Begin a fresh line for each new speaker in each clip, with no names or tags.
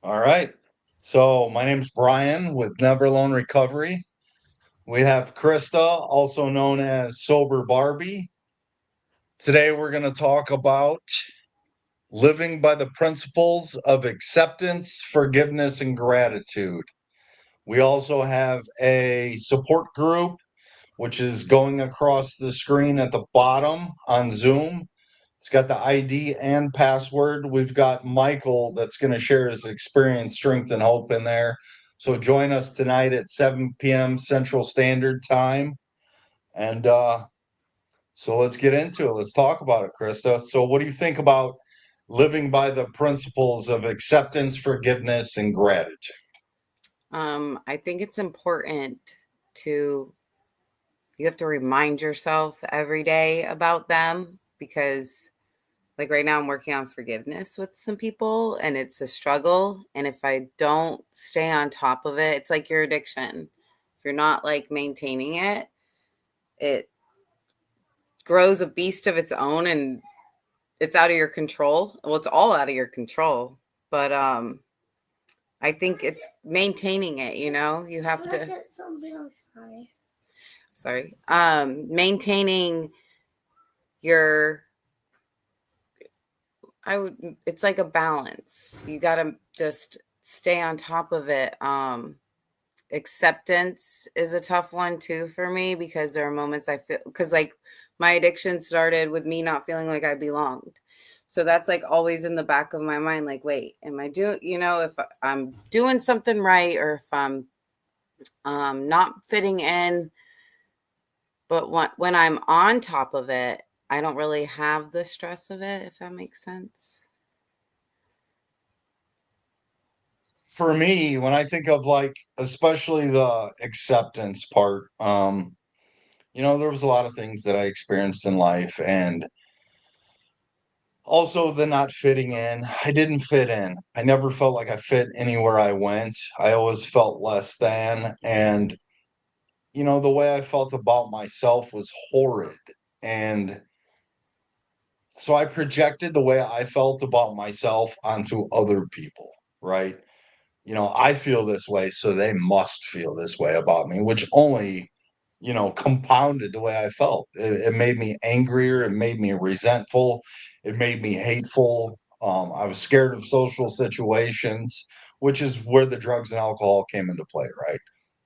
All right. So my name's Brian with Never Alone Recovery. We have Krista, also known as Sober Barbie. Today we're going to talk about living by the principles of acceptance, forgiveness, and gratitude. We also have a support group, which is going across the screen at the bottom on Zoom. It's got the ID and password. We've got Michael that's going to share his experience, strength, and hope in there. So join us tonight at 7 p.m. Central Standard Time. And so let's get into it. Let's talk about it, Krista. So, what do you think about living by the principles of acceptance, forgiveness, and gratitude?
I think it's important to you have to remind yourself every day about them because like right now I'm working on forgiveness with some people and it's a struggle, and if I don't stay on top of it, it's like your addiction. If you're not like maintaining it, it grows a beast of its own and it's out of your control. Well, it's all out of your control, but I think it's maintaining it, you have to get something. I'm sorry. Maintaining your I would it's like a balance. You got to just stay on top of it. Acceptance is a tough one too for me because there are moments I feel cuz like my addiction started with me not feeling like I belonged. So that's like always in the back of my mind, like, wait, am I doing, if I'm doing something right or if I'm not fitting in. But when I'm on top of it, I don't really have the stress of it, if that makes sense.
For me, when I think of like, especially the acceptance part, there was a lot of things that I experienced in life, and also the not fitting in. I didn't fit in. I never felt like I fit anywhere I went. I always felt less than. And, the way I felt about myself was horrid. And so I projected the way I felt about myself onto other people, right? I feel this way, so they must feel this way about me, which only compounded the way I felt. It made me angrier. It made me resentful. It made me hateful. I was scared of social situations, which is where the drugs and alcohol came into play, right?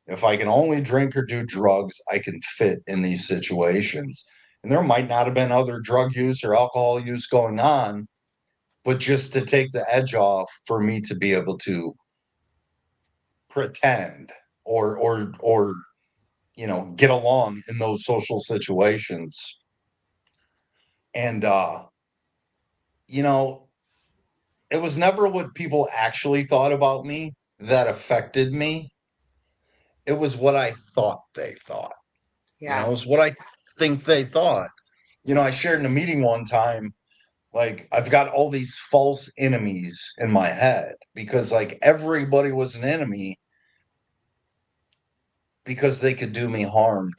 If I can only drink or do drugs, I can fit in these situations. And there might not have been other drug use or alcohol use going on, but just to take the edge off for me to be able to pretend or get along in those social situations. And you know, it was never what people actually thought about me that affected me. It was what I thought they thought. It
Yeah.
was what I think they thought. I shared in a meeting one time, like I've got all these false enemies in my head because like everybody was an enemy because they could do me harm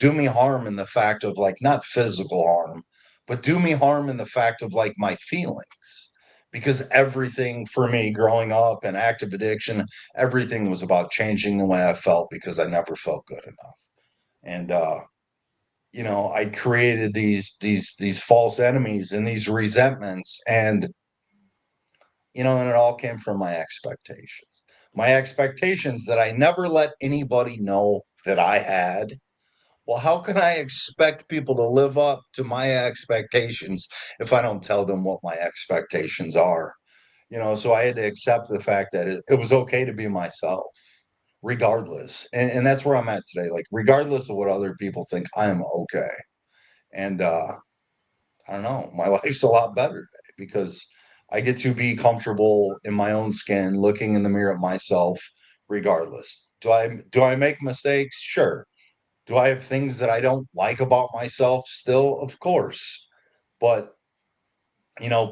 in the fact of like not physical harm, but do me harm in the fact of like my feelings. Because everything for me growing up and active addiction, everything was about changing the way I felt because I never felt good enough. And I created these false enemies and these resentments, and it all came from my expectations. My expectations that I never let anybody know that I had. Well, how can I expect people to live up to my expectations if I don't tell them what my expectations are? So I had to accept the fact that it was okay to be myself, regardless. And that's where I'm at today. Like, regardless of what other people think, I am okay. And I don't know, my life's a lot better today because I get to be comfortable in my own skin, looking in the mirror at myself, regardless. Do I make mistakes? Sure. Do I have things that I don't like about myself still? Of course. But,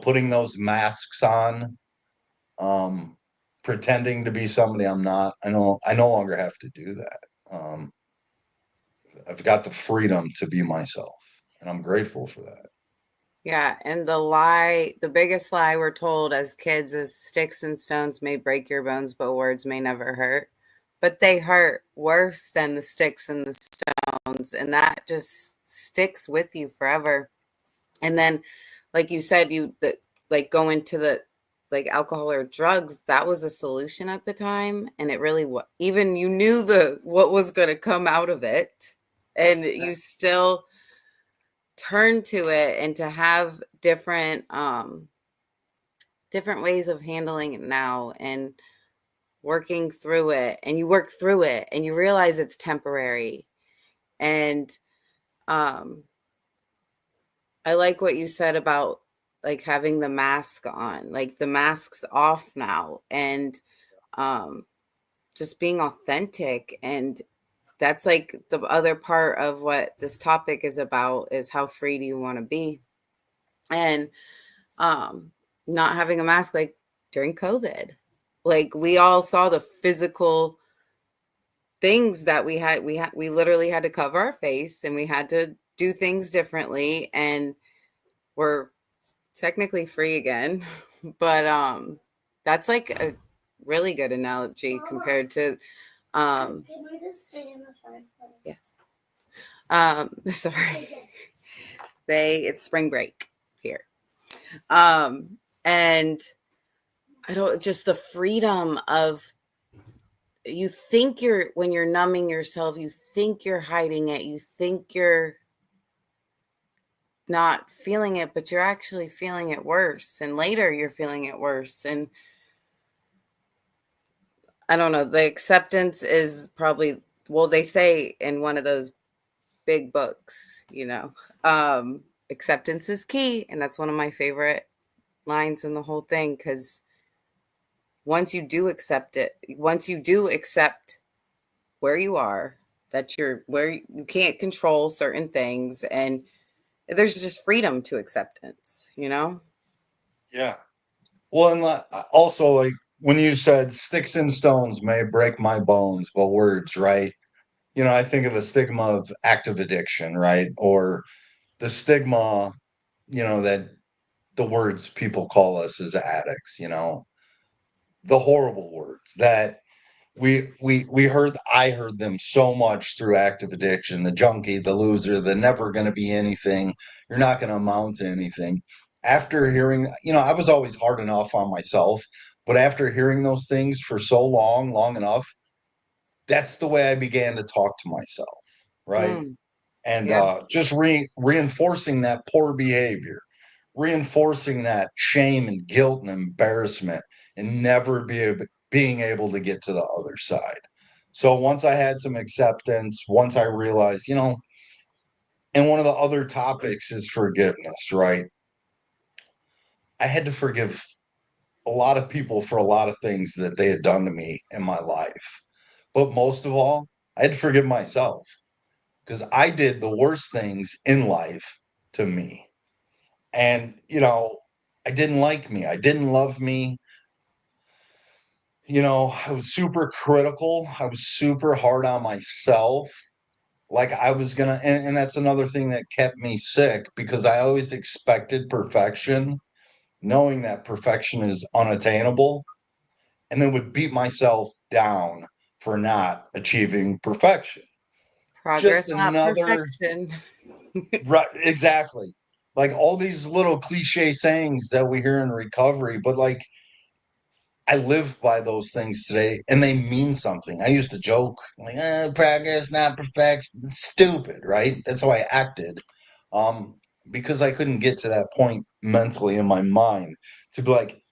putting those masks on, um, pretending to be somebody I'm not, I no longer have to do that. I've got the freedom to be myself, and I'm grateful for that.
Yeah, and the biggest lie we're told as kids is sticks and stones may break your bones, but words may never hurt. But they hurt worse than the sticks and the stones, and that just sticks with you forever. And then, like you said, like going to the like alcohol or drugs, that was a solution at the time, and it really was. Even you knew the what was going to come out of it, and you still turn to it, and to have different ways of handling it now and working through it, and you work through it and you realize it's temporary. And um I like what you said about like having the mask on, like the mask's off now, and um just being authentic. And that's like the other part of what this topic is about, is how free do you want to be. And um not having a mask, like during COVID, like we all saw the physical things that we literally had to cover our face, and we had to do things differently, and we're technically free again. But that's like a really good analogy compared to can we just stay in the fireplace? Yes. Sorry. It's spring break here. And I don't, just the freedom of, you think you're, when you're numbing yourself, you think you're hiding it, you think you're not feeling it, but you're actually feeling it worse, and later you're feeling it worse. And I don't know, the acceptance is probably, well, they say in one of those big books, acceptance is key, and that's one of my favorite lines in the whole thing, because once you do accept where you are, that you're where you can't control certain things, and there's just freedom to acceptance.
Yeah. Well, and also, like when you said sticks and stones may break my bones, but words, right? I think of the stigma of active addiction, right? Or the stigma, that the words people call us as addicts, the horrible words that I heard them so much through active addiction: the junkie, the loser, the never going to be anything, you're not going to amount to anything. After hearing, I was always hard enough on myself, but after hearing those things for so long enough, that's the way I began to talk to myself, right?
Mm,
And
yeah.
just reinforcing that poor behavior, reinforcing that shame and guilt and embarrassment, and never being able to get to the other side. So once I had some acceptance, once I realized, and one of the other topics is forgiveness, right? I had to forgive a lot of people for a lot of things that they had done to me in my life. But most of all, I had to forgive myself, because I did the worst things in life to me. And, I didn't like me. I didn't love me. I was super critical. I was super hard on myself. Like I was gonna, and that's another thing that kept me sick, because I always expected perfection, knowing that perfection is unattainable, and then would beat myself down for not achieving perfection. Just
Progress, not
another,
perfection.
right, exactly. Like all these little cliche sayings that we hear in recovery, but like I live by those things today, and they mean something. I used to joke like, progress, not perfection. It's stupid, right? That's how I acted, because I couldn't get to that point mentally in my mind to be like,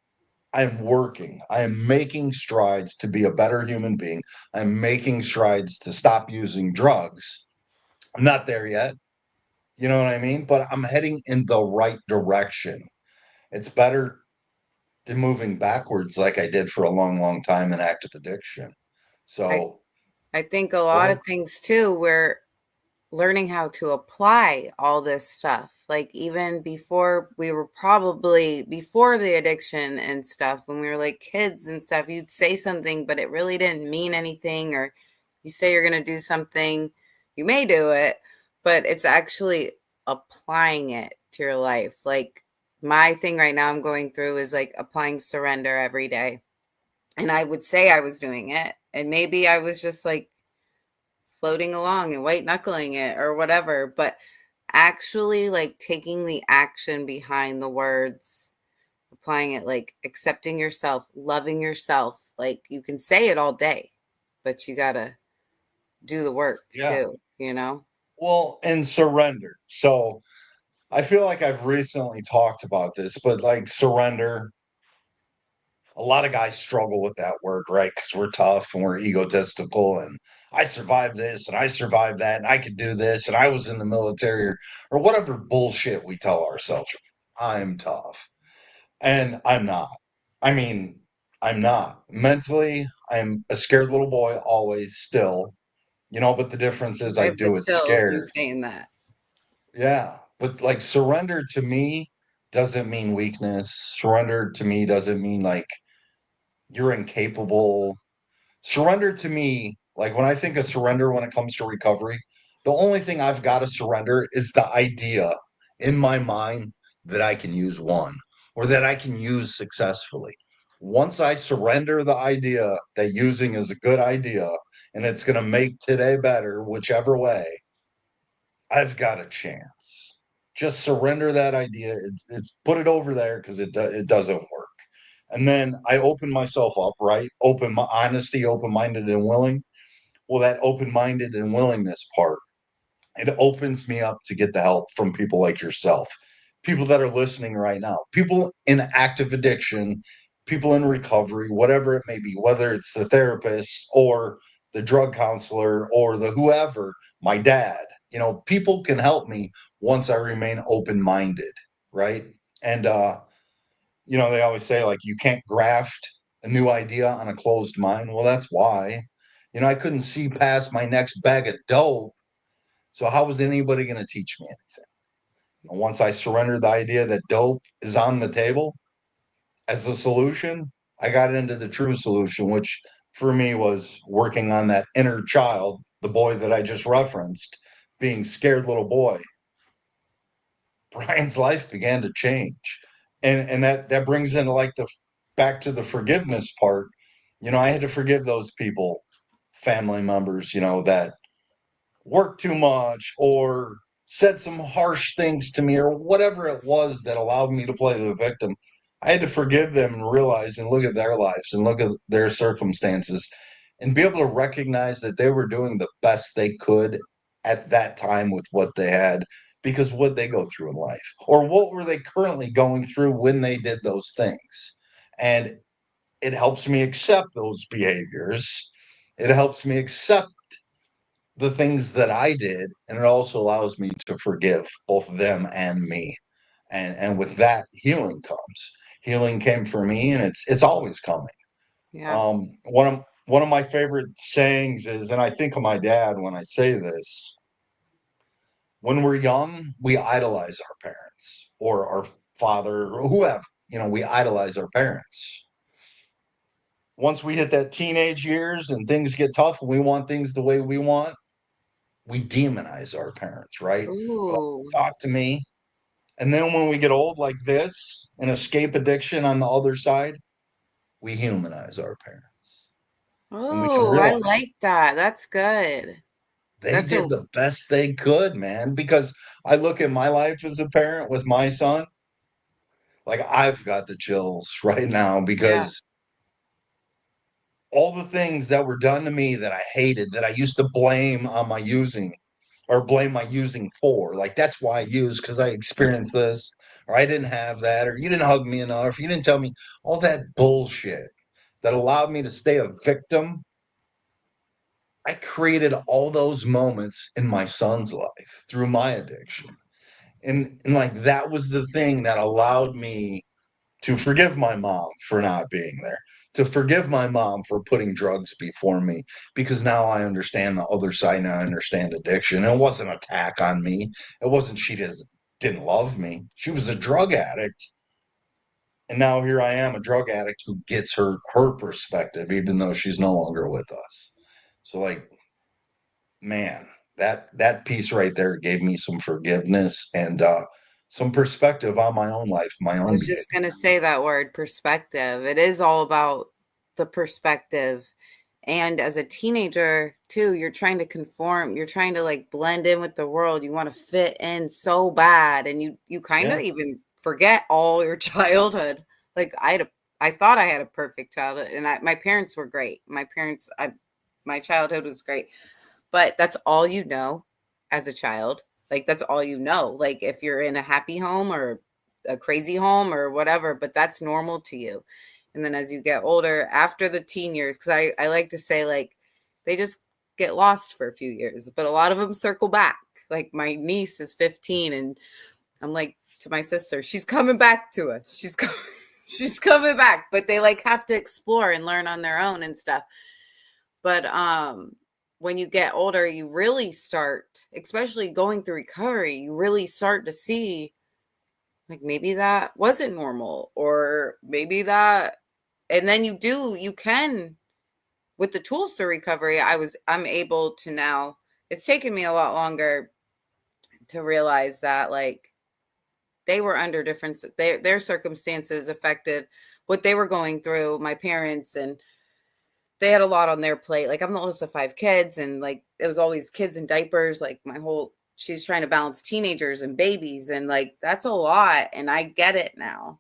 I'm working. I am making strides to be a better human being. I'm making strides to stop using drugs. I'm not there yet. You know what I mean? But I'm heading in the right direction. It's better than moving backwards like I did for a long time in active addiction.
I
So
I think a
go
lot
ahead.
of things too, we're learning how to apply all this stuff. Like even before the addiction and stuff, when we were like kids and stuff, you'd say something, but it really didn't mean anything. Or you say you're going to do something, you may do it, but it's actually applying it to your life. Like my thing right now I'm going through is like applying surrender every day. And I would say I was doing it. And maybe I was just like floating along and white knuckling it or whatever. But actually, like taking the action behind the words, applying it, like accepting yourself, loving yourself. Like you can say it all day, but you got to do the work
Yeah.
too, you know?
Well, and surrender. So I feel like I've recently talked about this, but like surrender, a lot of guys struggle with that word, right? Because we're tough and we're egotistical, and I survived this and I survived that, and I could do this, and I was in the military, or whatever bullshit we tell ourselves. I'm tough. And I'm not. I mean, I'm not. Mentally, I'm a scared little boy, always, still, but the difference is
I
I
have the
do it
chills you
scared.
saying that.
Yeah. But like surrender to me doesn't mean weakness. Surrender to me doesn't mean like you're incapable. Surrender to me, like when I think of surrender when it comes to recovery, the only thing I've got to surrender is the idea in my mind that I can use one or that I can use successfully. Once I surrender the idea that using is a good idea and it's going to make today better, whichever way, I've got a chance. Just surrender that idea. It's put it over there because it doesn't work. And then I open myself up, right? Open my honesty, open minded and willing. Well, that open minded and willingness part, it opens me up to get the help from people like yourself, people that are listening right now, people in active addiction, people in recovery, whatever it may be, whether it's the therapist or the drug counselor or the whoever, my dad, people can help me once I remain open minded, right? And, they always say like you can't graft a new idea on a closed mind. Well, that's why. I couldn't see past my next bag of dope. So how was anybody going to teach me anything? And once I surrendered the idea that dope is on the table as a solution, I got into the true solution, which for me was working on that inner child, the boy that I just referenced, being scared little boy. Brian's life began to change. And that brings into like the back to the forgiveness part. I had to forgive those people, family members, that worked too much or said some harsh things to me or whatever it was that allowed me to play the victim. I had to forgive them and realize and look at their lives and look at their circumstances and be able to recognize that they were doing the best they could at that time with what they had, because what they go through in life or what were they currently going through when they did those things. And it helps me accept those behaviors. It helps me accept the things that I did, and it also allows me to forgive both them and me. And with that, healing comes. Healing came for me, and it's always coming.
Yeah.
One of my favorite sayings is, and I think of my dad when I say this: when we're young, we idolize our parents or our father or whoever. We idolize our parents. Once we hit that teenage years and things get tough and we want things the way we want, we demonize our parents, right?
Ooh.
Talk to me. And then when we get old like this and escape addiction on the other side, we humanize our parents. And we can
Oh, I
realize
like that. That's good.
they
That's
did
a
the best they could, man. Because I look at my life as a parent with my son, like I've got the chills right now
yeah.
because all the things that were done to me that I hated, that I used to blame on my using or blame my using for. Like, that's why I use because I experienced this, or I didn't have that, or you didn't hug me enough, you didn't tell me all that bullshit that allowed me to stay a victim. I created all those moments in my son's life through my addiction. And like that was the thing that allowed me to forgive my mom for not being there, to forgive my mom for putting drugs before me, because now I understand the other side. Now I understand addiction. It wasn't an attack on me. It wasn't she just didn't love me. She was a drug addict. And now here I am, a drug addict who gets her perspective, even though she's no longer with us. So like, man, that piece right there gave me some forgiveness and some perspective on my own life, my
I
own
was just
behavior.
going to say that word, perspective. It is all about the perspective. And as a teenager, too, you're trying to conform, you're trying to like blend in with the world. You want to fit in so bad, and you kind of
Yeah,
even forget all your childhood. Like I thought I had a perfect childhood, and my parents were great. My childhood was great. But that's all you know as a child. Like that's all you know. Like if you're in a happy home or a crazy home or whatever, but that's normal to you. And then as you get older, after the teen years, because I like to say like they just get lost for a few years, but a lot of them circle back. Like my niece is 15, and I'm like to my sister, she's coming back to us. She's coming back, but they like have to explore and learn on their own and stuff. But when you get older, you really start, especially going through recovery, you really start to see like maybe that wasn't normal, or maybe that, and then you can, with the tools to recovery, I'm able to now, it's taken me a lot longer to realize that like they were under different, their circumstances affected what they were going through, my parents, and they had a lot on their plate. Like I'm the oldest of five kids, and like it was always kids in diapers. Like my whole, she's trying to balance teenagers and babies, and like that's a lot. And I get it now.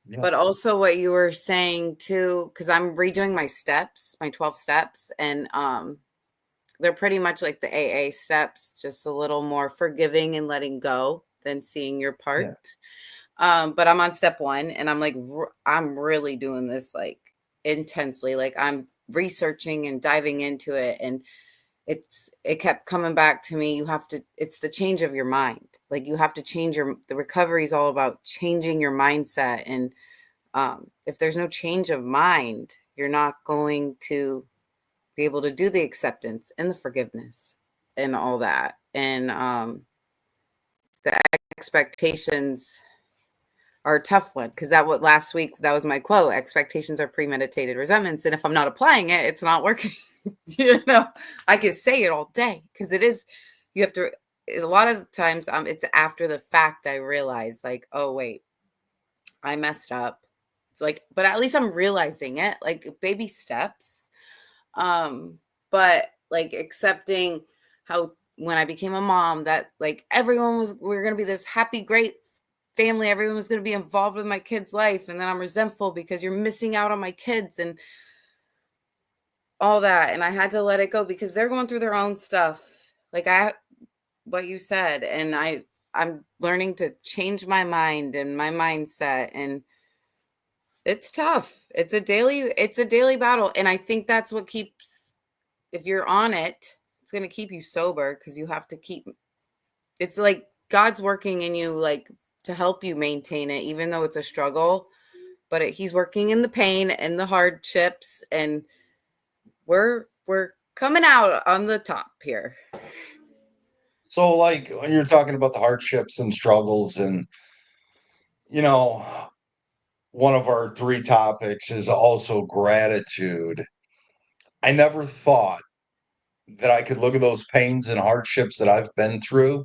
yeah,
But also what you were saying too, because I'm redoing my steps, my 12 steps, and they're pretty much like the AA steps, just a little more forgiving and letting go than seeing your part.
yeah.
But I'm on step one, and I'm like, I'm really doing this like intensely. Like I'm researching and diving into it, and it kept coming back to me. You have to. It's the change of your mind. Like you have to change your. The recovery is all about changing your mindset, and if there's no change of mind, you're not going to be able to do the acceptance and the forgiveness and all that, and the expectations are a tough one, because that what last week that was my quote: expectations are premeditated resentments, and if I'm not applying it, it's not working. you know I can say it all day because it is, you have to, a lot of times it's after the fact I realize like, oh wait, I messed up. It's like, but at least I'm realizing it, like baby steps. But like accepting how when I became a mom, that like everyone was, we are gonna be this happy, great family. Everyone was gonna be involved with my kid's life, and then I'm resentful because you're missing out on my kids and all that. And I had to let it go because they're going through their own stuff. Like what you said, and I'm learning to change my mind and my mindset, and it's tough. It's a daily battle, and I think that's what keeps, if you're on it, it's going to keep you sober, because you have to keep, it's like God's working in you like to help you maintain it even though it's a struggle, but he's working in the pain and the hardships, and we're coming out on the top here.
So, like, when you're talking about the hardships and struggles, and, you know, one of our three topics is also gratitude. I never thought that I could look at those pains and hardships that I've been through.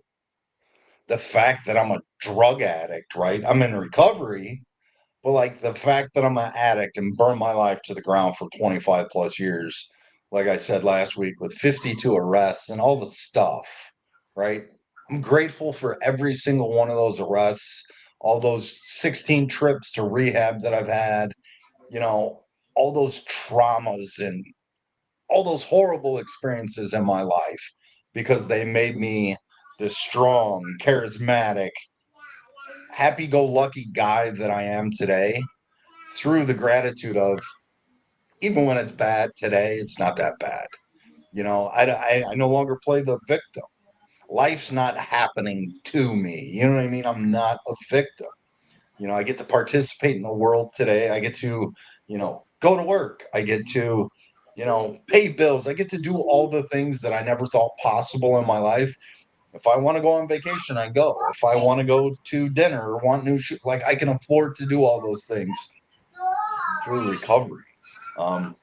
The fact that I'm a drug addict, right? I'm in recovery, but like the fact that I'm an addict and burned my life to the ground for 25 plus years, like I said last week, with 52 arrests and all the stuff, right? I'm grateful for every single one of those arrests, all those 16 trips to rehab that I've had, you know, all those traumas and all those horrible experiences in my life, because they made me this strong, charismatic, happy go lucky guy that I am today, through the gratitude of, even when it's bad today, it's not that bad. I no longer play the victim. Life's not happening to me. You know what I mean? I'm not a victim. I get to participate in the world today. I get to, go to work. I get to, pay bills. I get to do all the things that I never thought possible in my life. If I want to go on vacation, I go. If I want to go to dinner or want new shoes, like I can afford to do all those things through recovery. Um,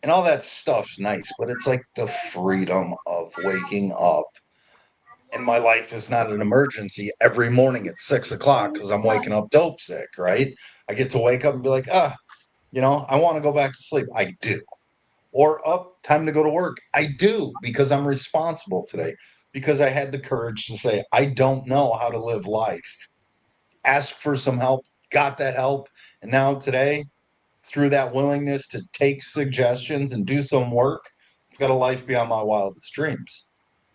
and all that stuff's nice, but it's like the freedom of waking up and my life is not an emergency every morning at 6 o'clock because I'm waking up dope sick, right? I get to wake up and be like, I want to go back to sleep. I do. Or up, time to go to work. I do because I'm responsible today, because I had the courage to say, I don't know how to live life. Ask for some help, got that help. And now today, through that willingness to take suggestions and do some work, I've got a life beyond my wildest dreams.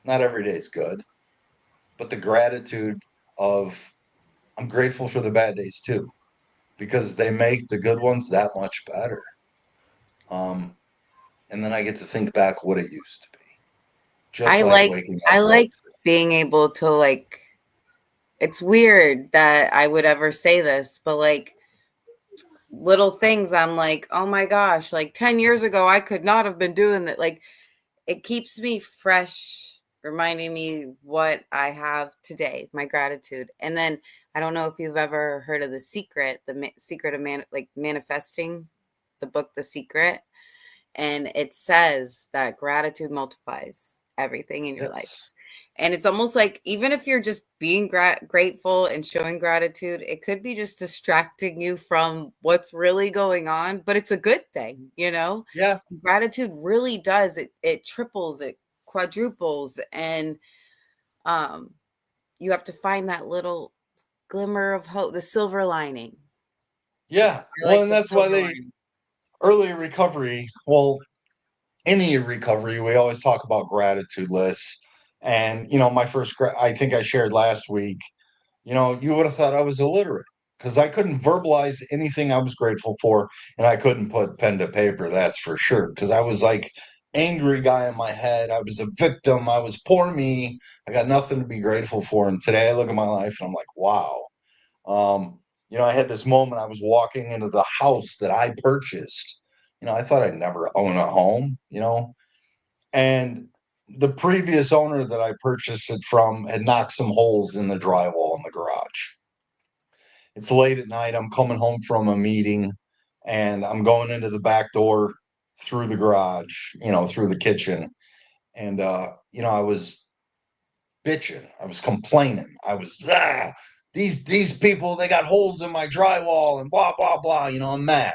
Not every day is good, but the gratitude of I'm grateful for the bad days too, because they make the good ones that much better. Um, and then I get to think back what it used to be, just
I
like
like
waking
I
up dope.
like being able to like it's weird that I would ever say this, but like little things I'm like, "Oh my gosh, like 10 years ago I could not have been doing that." Like it keeps me fresh, reminding me what I have today, my gratitude. And then I don't know if you've ever heard of The Secret, Secret of manifesting, the book The Secret, and it says that gratitude multiplies everything in your life.
Yes.
And it's almost like even if you're just being grateful and showing gratitude, it could be just distracting you from what's really going on, but it's a good thing, you know?
Yeah.
Gratitude really does it triples, it quadruples, and um you have to find that little glimmer of hope, the silver lining.
Yeah.
I
Well,
like
and
the
that's why
silver
they
lining.
early recovery, well, any recovery, we always talk about gratitude lists. And, my I think I shared last week, you would have thought I was illiterate because I couldn't verbalize anything I was grateful for. And I couldn't put pen to paper, that's for sure. Because I was like angry guy in my head. I was a victim. I was poor me. I got nothing to be grateful for. And today I look at my life and I'm like, wow. I had this moment. I was walking into the house that I purchased. I thought I'd never own a home, and the previous owner that I purchased it from had knocked some holes in the drywall in the garage. It's late at night. I'm coming home from a meeting and I'm going into the back door through the garage, through the kitchen. And, I was bitching. I was complaining. I was, these people, they got holes in my drywall and blah, blah, blah. I'm mad.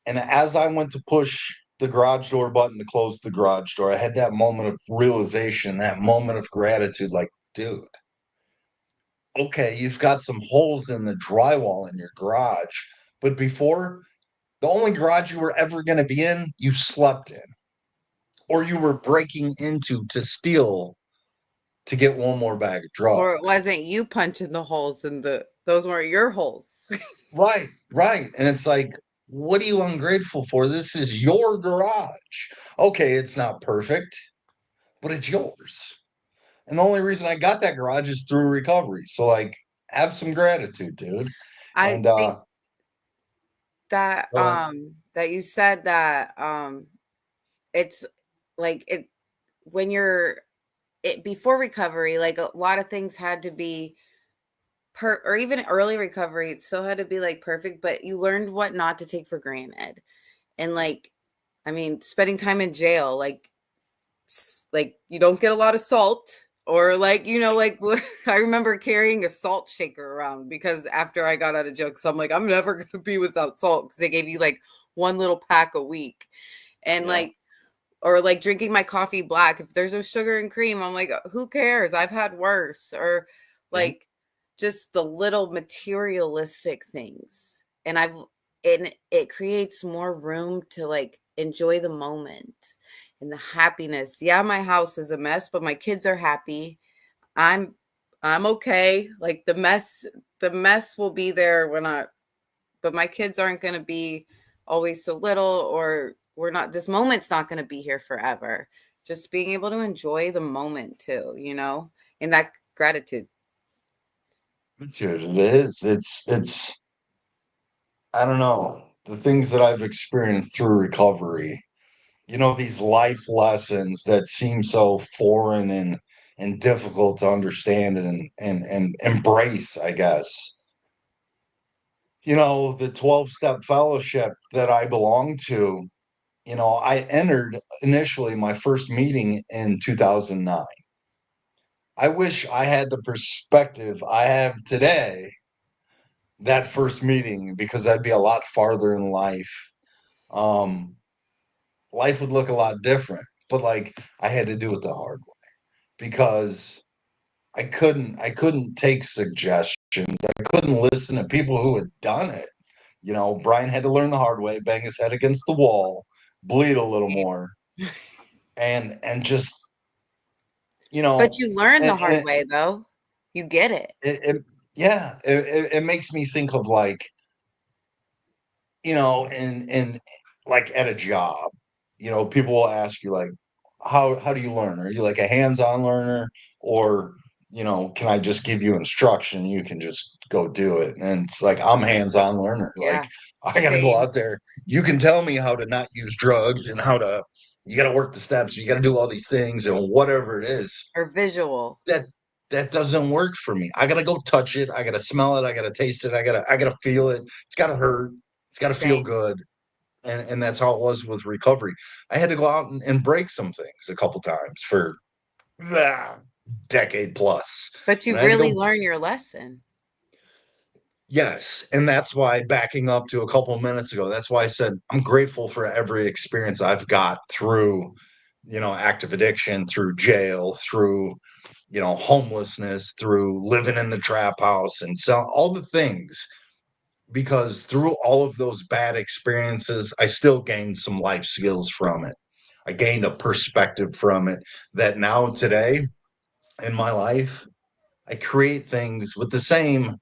And as I went to push the garage door button to close the garage door, I had that moment of realization, that moment of gratitude like, dude, okay, you've got some holes in the drywall in your garage. But before, the only garage you were ever going to be in, you slept in, or you were breaking into to steal to get one more bag of
Or it
drugs.
wasn't you punching the holes in the those weren't your holes.
Right, right. And it's like, what are you ungrateful for? This is your garage. Okay, it's not perfect, but it's yours. And the only reason I got that garage is through recovery. So like have some gratitude, dude.
I
And
think that
go ahead.
that you said that it's like it when you're it before recovery, like a lot of things had to be or even early recovery, it still had to be like perfect, but you learned what not to take for granted. And like, I mean, spending time in jail, like you don't get a lot of salt or like, like I remember carrying a salt shaker around because after I got out of jail, because I'm like, I'm never going to be without salt because they gave you like one little pack a week. And
Yeah.
like, or like drinking my coffee black. If there's no sugar and cream, I'm like, who cares? I've had worse. Or
Mhm.
like just the little materialistic things. And it creates more room to like enjoy the moment and the happiness. Yeah, my house is a mess, but my kids are happy. I'm I'm okay. Like the mess will be there when I but my kids aren't going to be always so little, or we're not this moment's not going to be here forever. Just being able to enjoy the moment too, and that gratitude.
Dude, it is. It's I don't know. The things that I've experienced through recovery, these life lessons that seem so foreign and difficult to understand and embrace, I guess. The 12-step fellowship that I belong to, I entered initially my first meeting in 2009. I wish I had the perspective I have today, that first meeting, because I'd be a lot farther in life. Um, Life would look a lot different. But like I had to do it the hard way because I couldn't take suggestions. I couldn't listen to people who had done it. Brian had to learn the hard way, bang his head against the wall, bleed a little more, and just you
But
know,
you learn the hard
and
way, though. You get it.
it yeah, it makes me think of like and like at a job, people will ask you like, how do you learn? Are you like a hands-on learner, or can I just give you instruction? You can just go do it. And it's like I'm hands-on learner. Like
Yeah.
I got to go
Same.
out there. You can tell me how to not use drugs and how to. You got to work the steps. You got to do all these things and whatever it is.
Or visual.
That that doesn't work for me. I gotta go touch it. I gotta smell it. I gotta taste it. I gotta feel it. It's gotta hurt. It's gotta feel
Same.
good. And that's how it was with recovery. I had to go out and break some things a couple times for ah, decade plus.
But you
And I had to
really
go,
learn your lesson.
yes. And that's why, backing up to a couple of minutes ago, that's why I said I'm grateful for every experience I've got through, active addiction, through jail, through, homelessness, through living in the trap house and so all the things. Because through all of those bad experiences, I still gained some life skills from it. I gained a perspective from it that now today in my life, I create things with the same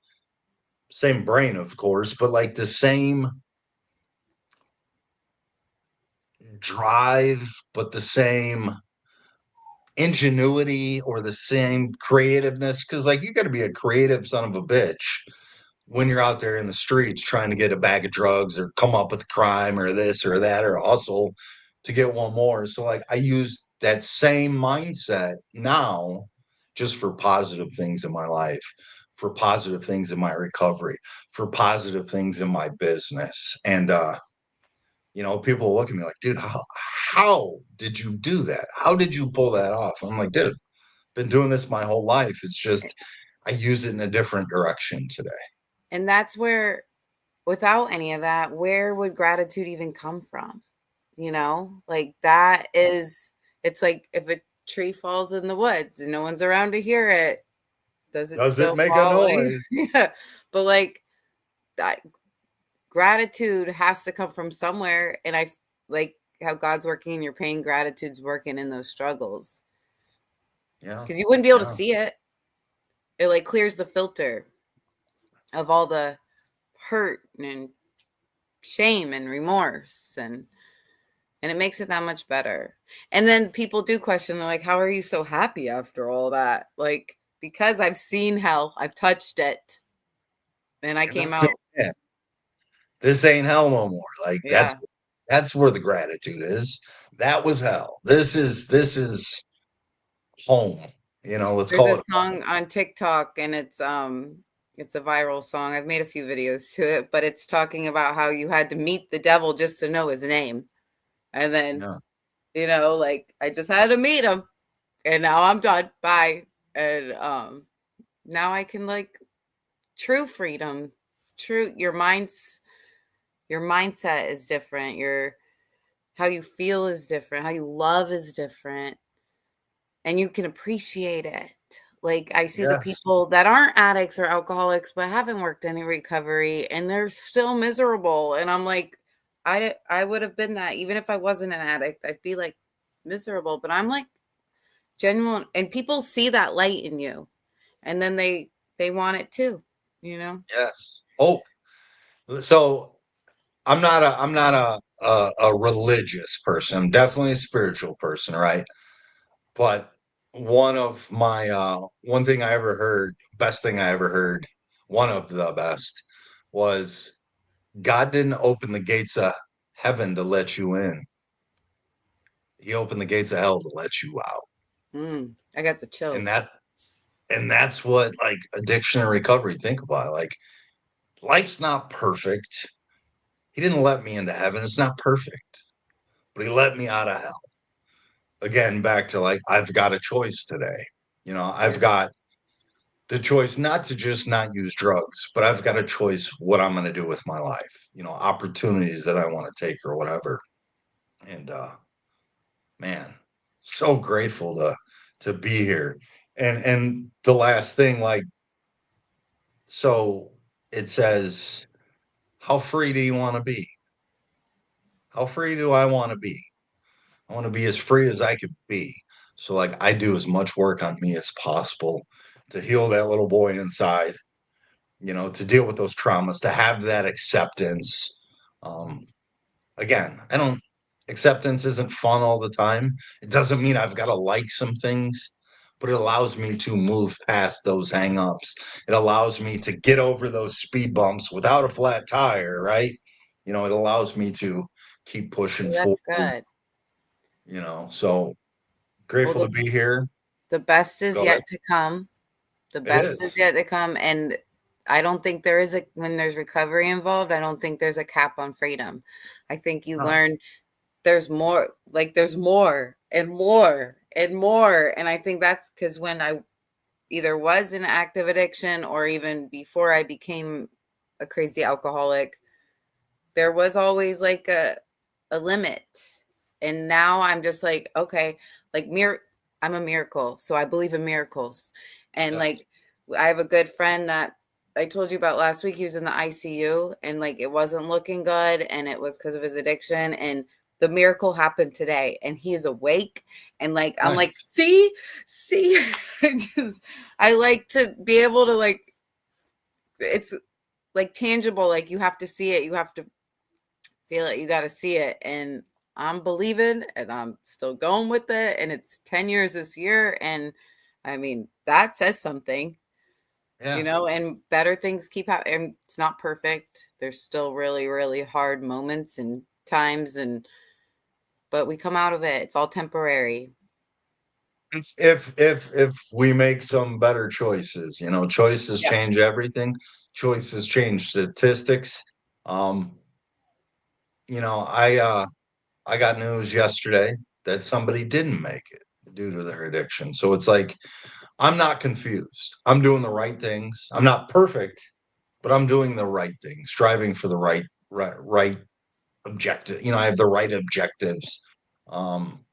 brain, of course, but like the same drive, but the same ingenuity or the same creativeness. Cause like you got to be a creative son of a bitch when you're out there in the streets trying to get a bag of drugs or come up with a crime or this or that or hustle to get one more. So like I use that same mindset now just for positive things in my life, for positive things in my recovery, for positive things in my business. And people look at me like, dude, how did you do that? How did you pull that off? I'm like, dude, been doing this my whole life. It's just I use it in a different direction today.
And that's where, without any of that, where would gratitude even come from? Like that is, it's like if a tree falls in the woods and no one's around to hear it, does it
Does it
still
make a
fall?
noise?
Yeah. But like that gratitude has to come from somewhere. And I like how God's working in your pain, gratitude's working in those struggles.
Yeah.
Because you wouldn't be able to
Yeah.
see it. It like clears the filter of all the hurt and shame and remorse, and it makes it that much better. And then people do question, they're like, how are you so happy after all that? Like, because I've seen hell, I've touched it, and I
And
came
that's it.
out.
Yeah. This ain't hell no more. Like that's
Yeah.
that's where the gratitude is. That was hell. This is home. Let's
There's
call
a
it home.
song on TikTok, and it's a viral song. I've made a few videos to it, but it's talking about how you had to meet the devil just to know his name. And then,
Yeah.
like I just had to meet him, and now I'm done. Bye. And now I can like true freedom. True, your mindset is different. Your how you feel is different. How you love is different, and you can appreciate it. Like I see the
Yes.
people that aren't addicts or alcoholics but haven't worked any recovery and they're still miserable, and I'm like, I would have been that even if I wasn't an addict. I'd be like miserable, but I'm like genuine, and people see that light in you, and then they want it too, you know?
Yes. Oh, so I'm not a religious person. I'm definitely a spiritual person, right? But one thing I ever heard, best thing I ever heard, one of the best was God didn't open the gates of heaven to let you in. He opened the gates of hell to let you out.
I got the
And
chills.
that's what like addiction and recovery think about. It. Like life's not perfect. He didn't let me into heaven. It's not perfect. But he let me out of hell. Again, back to like I've got a choice today. I've
Yeah.
got the choice not to just not use drugs, but I've got a choice what I'm going to do with my life, opportunities that I want to take or whatever. And man, so grateful to be here. And the last thing, like, so it says, how free do you want to be? How free do I want to be? I want to be as free as I can be. So like I do as much work on me as possible to heal that little boy inside, to deal with those traumas, to have that acceptance. Um, Again, I don't acceptance isn't fun all the time. It doesn't mean I've got to like some things, but it allows me to move past those hangups. It allows me to get over those speed bumps without a flat tire, right? It allows me to keep pushing
See,
forward,
that's good.
so
Well,
grateful to be here.
the best is
Go ahead.
yet to come. The
It
best is
is.
yet to come. And I don't think there is when there's recovery involved, I don't think there's a cap on freedom. I think you
No.
learn there's more and more and more. And I think that's because when I either was in active addiction or even before I became a crazy alcoholic, there was always like a limit. And now I'm just like, okay, like I'm a miracle. So I believe in miracles. And
Yes.
like I have a good friend that I told you about last week. He was in the ICU and like it wasn't looking good and it was because of his addiction. And the miracle happened today and he is awake. And like I'm like,
Nice.
see, I like to be able to like it's like tangible, like you have to see it, you have to feel it, you got to see it. And I'm believing and I'm still going with it. And it's 10 years this year. And I mean, that says something,
Yeah.
and better things keep happening. And it's not perfect. There's still really, really hard moments and times. But we come out of it. It's all temporary.
If we make some better choices, choices
Yeah.
change everything. Choices change statistics. Um, I got news yesterday that somebody didn't make it due to their addiction. So it's like I'm not confused. I'm doing the right things. I'm not perfect, but I'm doing the right things, striving for the right objective. I have the right objectives. Um,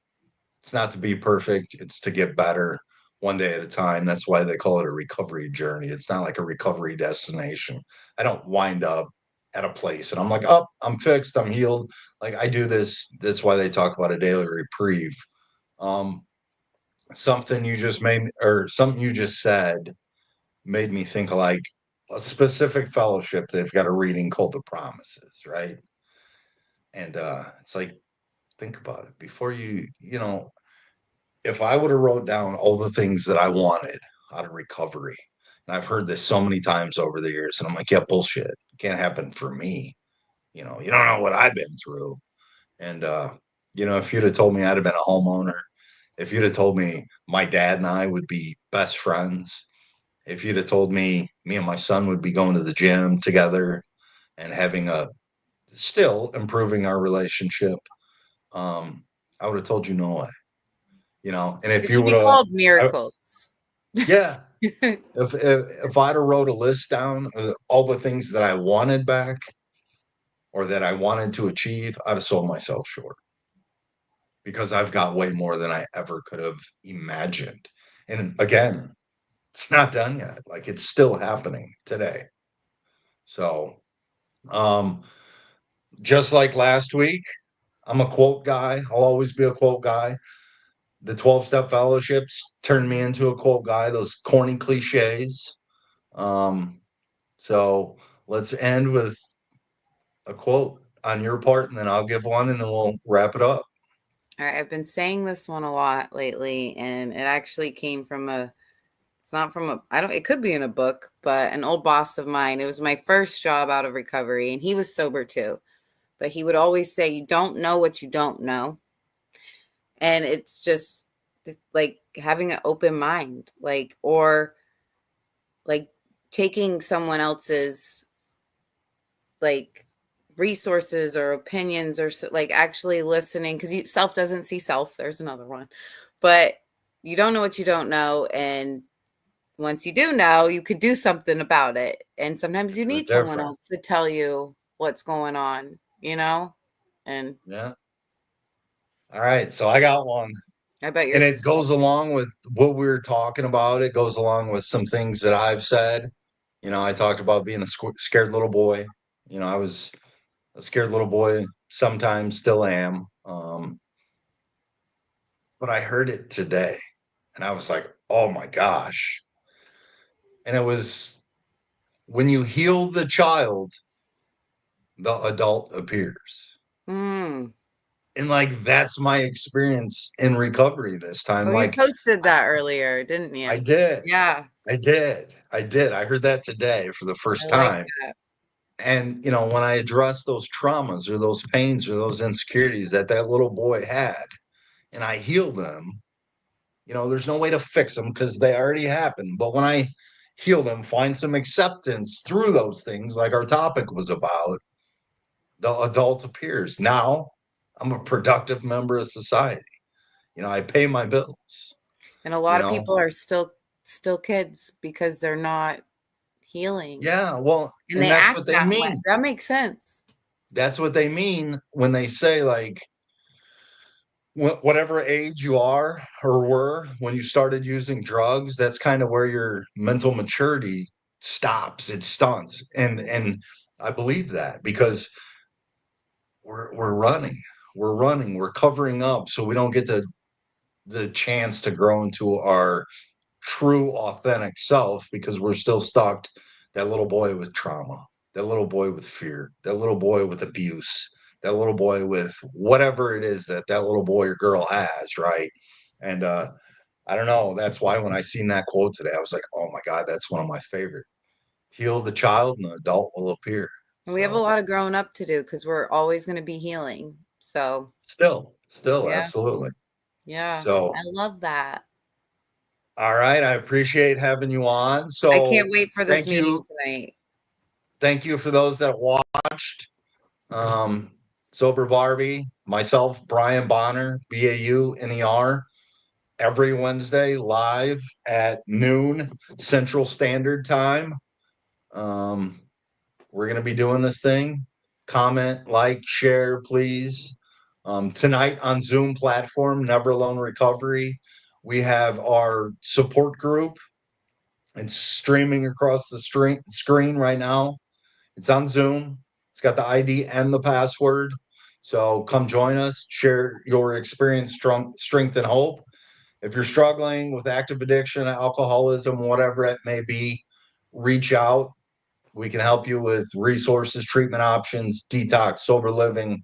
It's not to be perfect, it's to get better one day at a time. That's why they call it a recovery journey. It's not like a recovery destination. I don't wind up at a place and I'm like, oh, I'm fixed, I'm healed. Like I do this. That's why they talk about a daily reprieve. Um, Something you just made or something you just said made me think of like a specific fellowship. They've got a reading called The Promises, right? And it's like, think about it before if I would have wrote down all the things that I wanted out of recovery, and I've heard this so many times over the years, and I'm like, yeah, bullshit. It can't happen for me. You don't know what I've been through. And if you'd have told me I'd have been a homeowner, if you'd have told me my dad and I would be best friends, if you'd have told me and my son would be going to the gym together and having a still improving our relationship, um, I would have told you no way. And if
It
you
should
would
be
have,
called miracles.
yeah, if I'd have wrote a list down of all the things that I wanted back or that I wanted to achieve, I'd have sold myself short because I've got way more than I ever could have imagined. And again, it's not done yet. Like it's still happening today. So, um, just like last week, I'm a quote guy. I'll always be a quote guy. The 12-step fellowships turned me into a quote guy, those corny cliches. Um, so let's end with a quote on your part, and then I'll give one, and then we'll wrap it up.
All right, I've been saying this one a lot lately, and it actually came from it's not from I don't, it could be in a book, but an old boss of mine. It was my first job out of recovery, and he was sober too. But he would always say, "You don't know what you don't know." And it's just like having an open mind, like taking someone else's like resources or opinions or like actually listening because self doesn't see self. There's another one, but you don't know what you don't know, and once you do know, you could do something about it. And sometimes you
Do
need
it
someone
different.
else to tell you what's going on, you know? And
Yeah. All right. So I got one.
I bet
And
yours
it
is
goes along with what we were talking about. It goes along with some things that I've said. I talked about being a scared little boy. I was a scared little boy, sometimes still am. But I heard it today and I was like, oh my gosh. And it was, when you heal the child, the adult appears.
mm.
And like, that's my experience in recovery this time.
Oh, you
Like,
posted
I,
that earlier, didn't
I
you?
did.
Yeah,
I did. I heard that today for the
I
first
like
time.
that.
And, when I address those traumas or those pains or those insecurities that that little boy had, and I heal them, there's no way to fix them because they already happened. But when I heal them, find some acceptance through those things, like our topic was about, the adult appears. Now I'm a productive member of society. I pay my bills,
And a
you
lot of
know?
people are still kids because they're not healing
Yeah. Well,
and
and
they
that's
act
what they
that way.
mean.
That makes sense.
That's what they mean when they say, like, whatever age you are or were when you started using drugs, that's kind of where your mental maturity stops. It stunts. And I believe that because we're running. We're covering up so we don't get the chance to grow into our true authentic self because we're still stuck, that little boy with trauma, that little boy with fear, that little boy with abuse, that little boy with whatever it is that that little boy or girl has, right? And I don't know, that's why when I seen that quote today I was like, oh my god, that's one of my favorite. Heal the child and the adult will appear.
And we have a
So
lot of growing up to do because we're always going to be healing. So,
still
yeah,
absolutely.
yeah,
So
I love that.
all right, I appreciate having you on.
I
So
can't wait for this
thank
meeting
you
tonight.
thank you for those that watched. Um, Sober Barbie, myself, Brian Bonner, BAUNER, every Wednesday live at noon Central Standard Time. Um, we're going to be doing this thing. Comment, like, share, please. Tonight on Zoom platform, Never Alone Recovery, we have our support group. It's streaming across the screen right now. It's on Zoom. It's got the ID and the password. So come join us, share your experience, strength, and hope. If you're struggling with active addiction, alcoholism, whatever it may be, reach out. We can help you with resources, treatment options, detox, sober living.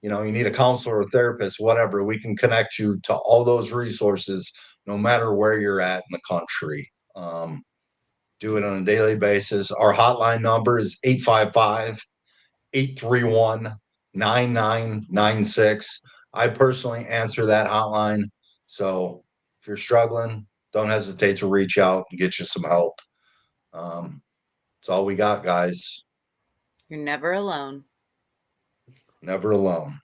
You need a counselor or therapist, whatever. We can connect you to all those resources, no matter where you're at in the country. Do it on a daily basis. Our hotline number is 855 831 9996. I personally answer that hotline. So if you're struggling, don't hesitate to reach out and get you some help. That's all we got, guys.
You're never alone.
Never alone.